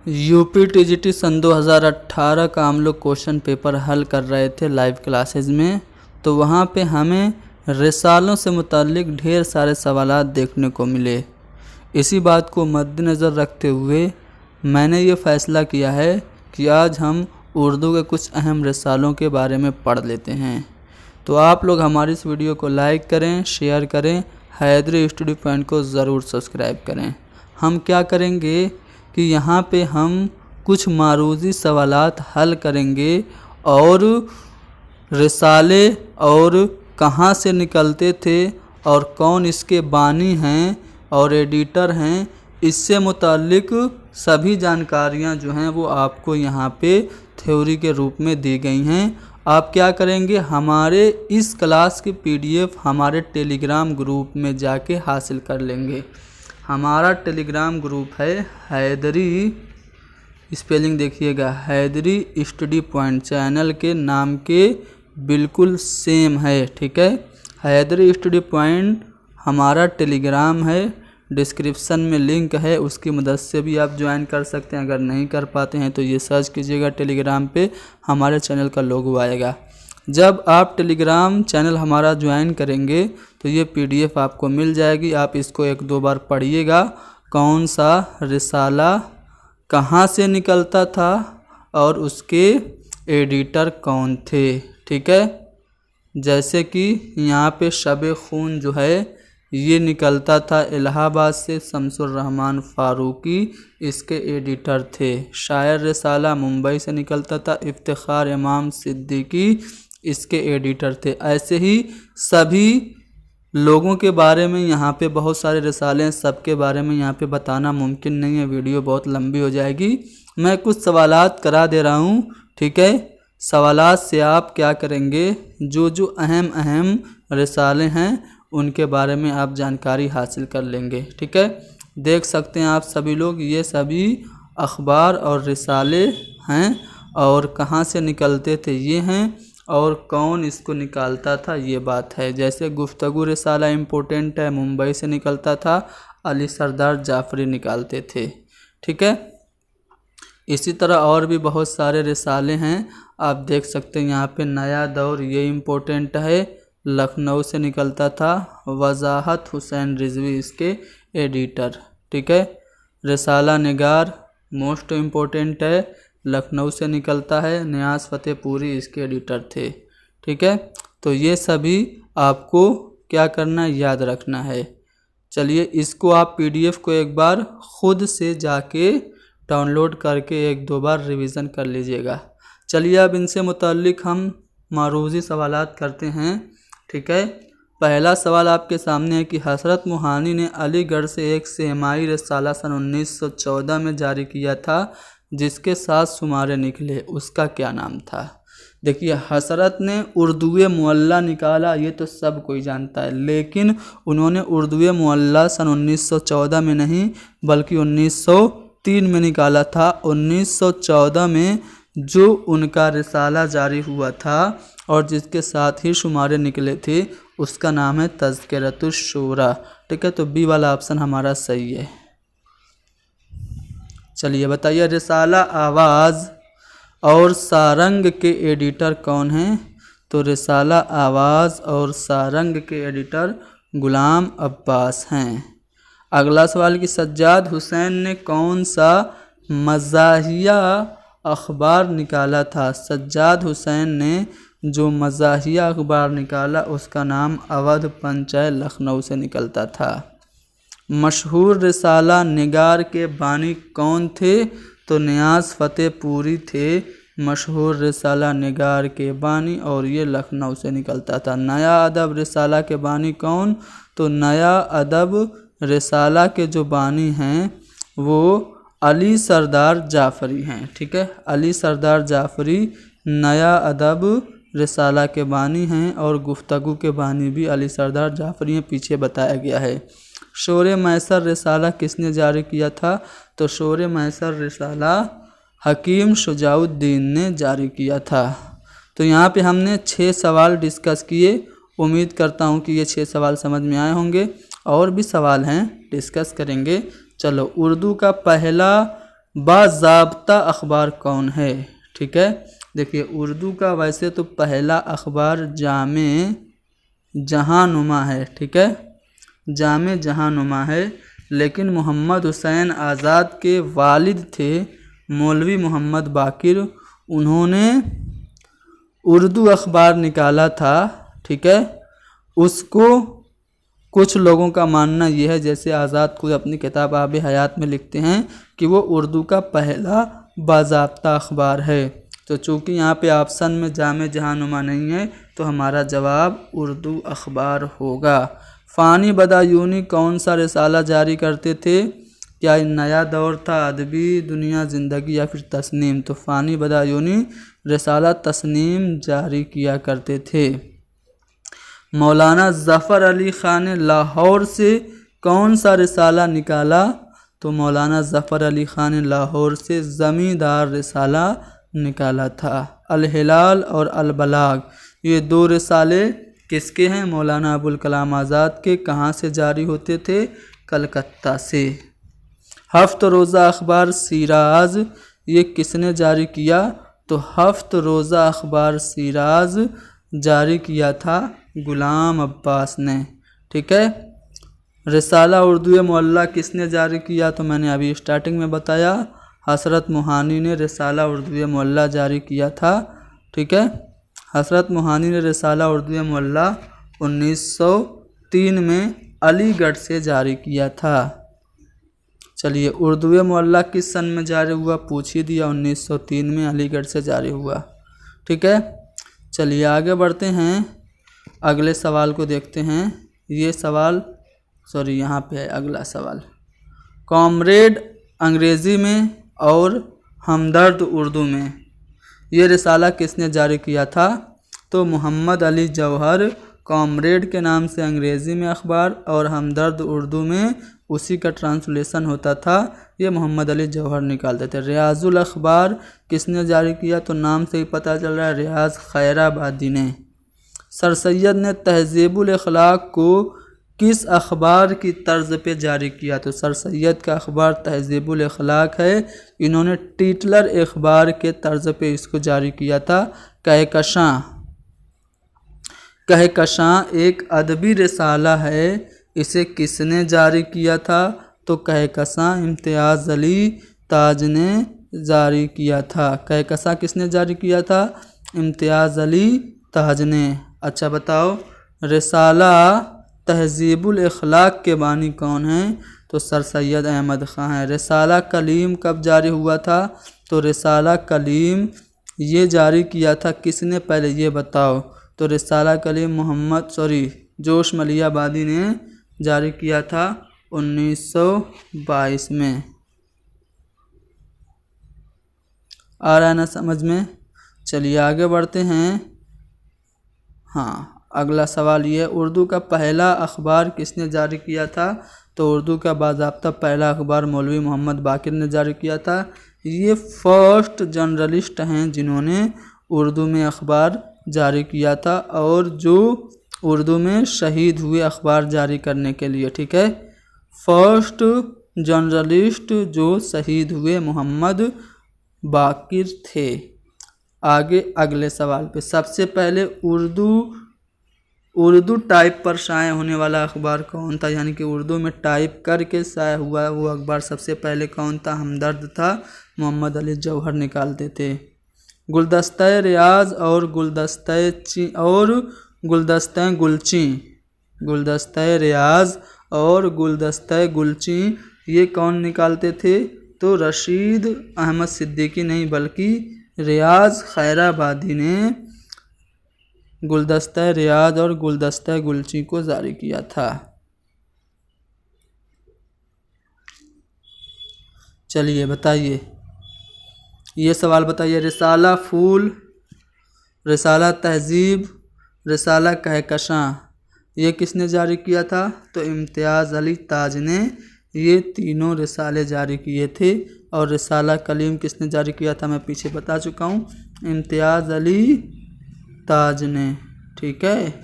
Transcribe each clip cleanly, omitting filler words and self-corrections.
UP TGT सन 2018 का हम लोग क्वेश्चन पेपर हल कर रहे थे लाइव क्लासेस में। तो वहाँ पे हमें रिसालों से मुताल्लिक ढेर सारे सवालात देखने को मिले। इसी बात को मद्देनज़र रखते हुए मैंने ये फ़ैसला किया है कि आज हम उर्दू के कुछ अहम रिसालों के बारे में पढ़ लेते हैं। तो आप लोग हमारी इस वीडियो को लाइक करें, शेयर करें, हैदरी स्टडी पॉइंट को ज़रूर सब्सक्राइब करें। हम क्या करेंगे कि यहाँ पे हम कुछ मारूज़ी सवालात हल करेंगे और रिसाले और कहाँ से निकलते थे और कौन इसके बानी हैं और एडिटर हैं, इससे मुताल्लिक सभी जानकारियाँ जो हैं वो आपको यहाँ पे थ्योरी के रूप में दी गई हैं। आप क्या करेंगे, हमारे इस क्लास की पीडीएफ हमारे टेलीग्राम ग्रुप में जाके हासिल कर लेंगे। हमारा टेलीग्राम ग्रुप है हैदरी, स्पेलिंग देखिएगा, हैदरी स्टडी पॉइंट, चैनल के नाम के बिल्कुल सेम है, ठीक है। हैदरी स्टडी पॉइंट हमारा टेलीग्राम है, डिस्क्रिप्शन में लिंक है, उसकी मदद से भी आप ज्वाइन कर सकते हैं। अगर नहीं कर पाते हैं तो ये सर्च कीजिएगा टेलीग्राम पे, हमारे चैनल का लोगो आएगा। जब आप टेलीग्राम चैनल हमारा ज्वाइन करेंगे तो ये पीडीएफ आपको मिल जाएगी। आप इसको एक दो बार पढ़िएगा, कौन सा रिसाला कहाँ से निकलता था और उसके एडिटर कौन थे, ठीक है। जैसे कि यहाँ पे शब खून जो है ये निकलता था इलाहाबाद से, शमसुर रहमान फारूकी इसके एडिटर थे। शायर रिसाला मुंबई से निकलता था, इफ्तिखार इमाम सिद्दीकी इसके एडिटर थे। ऐसे ही सभी लोगों के बारे में यहाँ पे बहुत सारे रिसाले हैं, सबके बारे में यहाँ पे बताना मुमकिन नहीं है, वीडियो बहुत लंबी हो जाएगी। मैं कुछ सवालात करा दे रहा हूँ, ठीक है। सवालात से आप क्या करेंगे, जो जो अहम रिसाले हैं उनके बारे में आप जानकारी हासिल कर लेंगे, ठीक है। देख सकते हैं आप सभी लोग, ये सभी अखबार और रिसाले हैं और कहाँ से निकलते थे ये हैं और कौन इसको निकालता था ये बात है। जैसे गुफ्तगू रिसाला इम्पोर्टेंट है, मुंबई से निकलता था, अली सरदार जाफरी निकालते थे, ठीक है। इसी तरह और भी बहुत सारे रिसाले हैं, आप देख सकते हैं यहाँ पे। नया दौर ये इम्पोर्टेंट है, लखनऊ से निकलता था, वजाहत हुसैन रिजवी इसके एडिटर, ठीक है। रिसाला निगार मोस्ट इम्पोर्टेंट है, लखनऊ से निकलता है, नियाज़ फतेहपुरी इसके एडिटर थे, ठीक है। तो ये सभी आपको क्या करना है, याद रखना है। चलिए इसको आप पीडीएफ को एक बार ख़ुद से जाके डाउनलोड करके एक दो बार रिवीज़न कर लीजिएगा। चलिए अब इनसे मुताल्लिक हम मारूज़ी सवालात करते हैं, ठीक है। पहला सवाल आपके सामने है कि हसरत मोहानी ने अलीगढ़ से एक सेमाई रिसाला सन 1914 में जारी किया था जिसके 7 शुमारे निकले, उसका क्या नाम था। देखिए हसरत ने उर्दूए मुअल्ला निकाला, ये तो सब कोई जानता है, लेकिन उन्होंने उर्दूए मुअल्ला सन 1914 में नहीं बल्कि 1903 में निकाला था। 1914 में जो उनका रिसाला जारी हुआ था और जिसके साथ ही शुमारे निकले थे उसका नाम है तज़किरतुश शूरा, ठीक है। तो बी वाला ऑप्शन हमारा सही है। चलिए बताइए, रिसाला आवाज़ और सारंग के एडिटर कौन हैं। तो रिसाला आवाज़ और सारंग के एडिटर गुलाम अब्बास हैं। अगला सवाल कि सज्जाद हुसैन ने कौन सा मज़ाहिया अखबार निकाला था। सज्जाद हुसैन ने जो मज़ाहिया अखबार निकाला उसका नाम अवध पंच है, लखनऊ से निकलता था। मशहूर रिसाला निगार के बानी कौन थे। तो नियाज़ फतेहपुरी थे मशहूर रिसाला निगार के बानी और ये लखनऊ से निकलता था। नया अदब रिसाला के बानी कौन। तो नया अदब रिसाला के जो बानी हैं वो अली सरदार जाफरी हैं, ठीक है। अली सरदार जाफरी नया अदब रिसाला के बानी हैं और गुफ्तगू के बानी भी अली सरदार जाफरी हैं, पीछे बताया गया है। शोरे मैसर रिसाला किसने जारी किया था। तो शोरे मैसर रिसाला हकीम शुजाउद्दीन ने जारी किया था। तो यहाँ पे हमने 6 सवाल डिस्कस किए, उम्मीद करता हूँ कि ये 6 सवाल समझ में आए होंगे। और भी सवाल हैं, डिस्कस करेंगे। चलो उर्दू का पहला बाज़ाब्ता अखबार कौन है। ठीक है, देखिए उर्दू का वैसे तो पहला अखबार जामे जहांनुमा है। ठीक है, जामे जहांनुमा है, लेकिन मोहम्मद हुसैन आज़ाद के वालिद थे मौलवी मोहम्मद बाकिर, उन्होंने उर्दू अखबार निकाला था। ठीक है, उसको कुछ लोगों का मानना यह है, जैसे आज़ाद खुद अपनी किताब आब हयात में लिखते हैं कि वो उर्दू का पहला बाज़ाब्ता अखबार है। तो चूँकि यहाँ पे ऑप्शन में जामे जहांनुमा नहीं है तो हमारा जवाब उर्दू अखबार होगा। फ़ानी बदायूनी कौन सा रिसाला जारी करते थे? क्या नया दौर था, अदबी, दुनिया ज़िंदगी या फिर तस्नीम? तो फ़ानी बदायूनी रिसाला तस्नीम जारी किया करते थे। मौलाना ज़फ़र अली ख़ान ने लाहौर से कौन सा रिसाला निकाला? तो मौलाना ज़फ़र अली ख़ान ने लाहौर से ज़मींदार रिसाला निकाला था। अल हिलाल और अल बलाग ये दो रिसाले किसके हैं? मौलाना अबुल कलाम आज़ाद के। कहाँ से जारी होते थे? कलकत्ता से। हफ्त रोज़ा अखबार सिराज ये किसने जारी किया? तो हफ्त रोज़ा अखबार सिराज जारी किया था गुलाम अब्बास ने। ठीक है, रिसाला उर्दू मुअल्ला किसने जारी किया? तो मैंने अभी स्टार्टिंग में बताया, हसरत मोहानी ने रिसाला उर्दू मुअल्ला जारी किया था। ठीक है, हसरत मोहानी ने रिसाला उर्दू मुअल्ला 1903 में अलीगढ़ से जारी किया था। चलिए, उर्दू मुअल्ला किस सन में जारी हुआ? पूछ ही दिया, 1903 में अलीगढ़ से जारी हुआ। ठीक है, चलिए आगे बढ़ते हैं, अगले सवाल को देखते हैं। ये सवाल यहाँ पे है अगला सवाल। कॉमरेड अंग्रेज़ी में और हमदर्द उर्दू में ये रिसाला किसने जारी किया था? तो मोहम्मद अली जौहर। कॉमरेड के नाम से अंग्रेज़ी में अखबार और हमदर्द उर्दू में उसी का ट्रांसलेशन होता था, ये मोहम्मद अली जौहर निकालते थे। रियाजुल अखबार किसने जारी किया? तो नाम से ही पता चल रहा है, रियाज खैराबादी ने। सर सैयद ने तहज़ीबुल अखलाक को किस अखबार की तर्ज पे जारी किया? तो सर सैयद का अखबार तहज़ीबुल अखलाक है, इन्होंने टीटलर अखबार के तर्ज पे इसको जारी किया था। कहकशां एक अदबी रिसाला है, इसे किसने जारी किया था? तो कहकशां इम्तियाज़ अली ताज ने जारी किया था। कहकशां किसने जारी किया था? इम्तियाज़ अली ताज ने। अच्छा बताओ, रिसाला तहज़ीबुल अखलाक के बानी कौन हैं? तो सर सैयद अहमद ख़ान है। रिसाला कलीम कब जारी हुआ था? तो रिसाला कलीम ये जारी किया था किसने, पहले ये बताओ। तो रिसाला कलीम जोश मलियाबादी ने जारी किया था 1922 में। आ रहा है ना समझ में? चलिए आगे बढ़ते हैं। हाँ, अगला सवाल ये है, उर्दू का पहला अखबार किसने जारी किया था? तो उर्दू का बाज़ाब्ता पहला अखबार मौलवी मोहम्मद बाकिर ने जारी किया था। ये फर्स्ट जर्नलिस्ट हैं जिन्होंने उर्दू में अखबार जारी किया था और जो उर्दू में शहीद हुए अखबार जारी करने के लिए। ठीक है, फर्स्ट जर्नलिस्ट जो शहीद हुए मोहम्मद बाकिर थे। आगे अगले सवाल पे, सबसे पहले उर्दू टाइप पर शाये होने वाला अखबार कौन था? यानी कि उर्दू में टाइप करके शाये हुआ वो अखबार सबसे पहले कौन था? हमदर्द था, मोहम्मद अली जौहर निकालते थे। गुलदस्ता रियाज और गुलदस्ता रियाज और गुलदस्ता गुलची ये कौन निकालते थे? तो रशीद अहमद सिद्दीकी नहीं बल्कि रियाज खैराबादी ने गुलदस्ता रियाज और गुलदस्ता गुलची को जारी किया था। चलिए बताइए, ये सवाल बताइए, रिसाला फूल, रिसाला तहज़ीब, रिसाला कहकशां ये किसने जारी किया था? तो इम्तियाज़ अली ताज ने ये तीनों रिसाले जारी किए थे। और रिसाला कलीम किसने जारी किया था? मैं पीछे बता चुका हूँ, इम्तियाज़ अली ताज ने। ठीक है,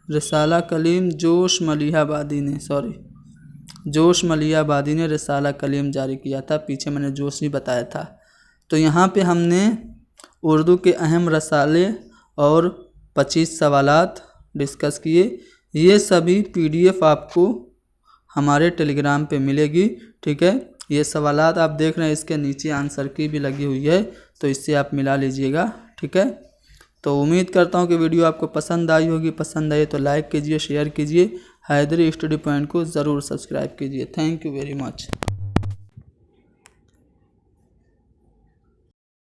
रिसाला कलीम जोश मलिहाबादी ने, जोश मलियाबादी ने रिसाला कलीम जारी किया था। पीछे मैंने जोश ही बताया था। तो यहाँ पे हमने उर्दू के अहम रसाले और 25 सवालात डिस्कस किए। ये सभी PDF आपको हमारे टेलीग्राम पे मिलेगी, ठीक है। ये सवालात आप देख रहे हैं, इसके नीचे आंसर की भी लगी हुई है, तो इससे आप मिला लीजिएगा, ठीक है। तो उम्मीद करता हूँ कि वीडियो आपको पसंद आई होगी। पसंद आई तो लाइक कीजिए, शेयर कीजिए। हैदरी स्टडी पॉइंट को ज़रूर सब्सक्राइब कीजिए। Thank you very much.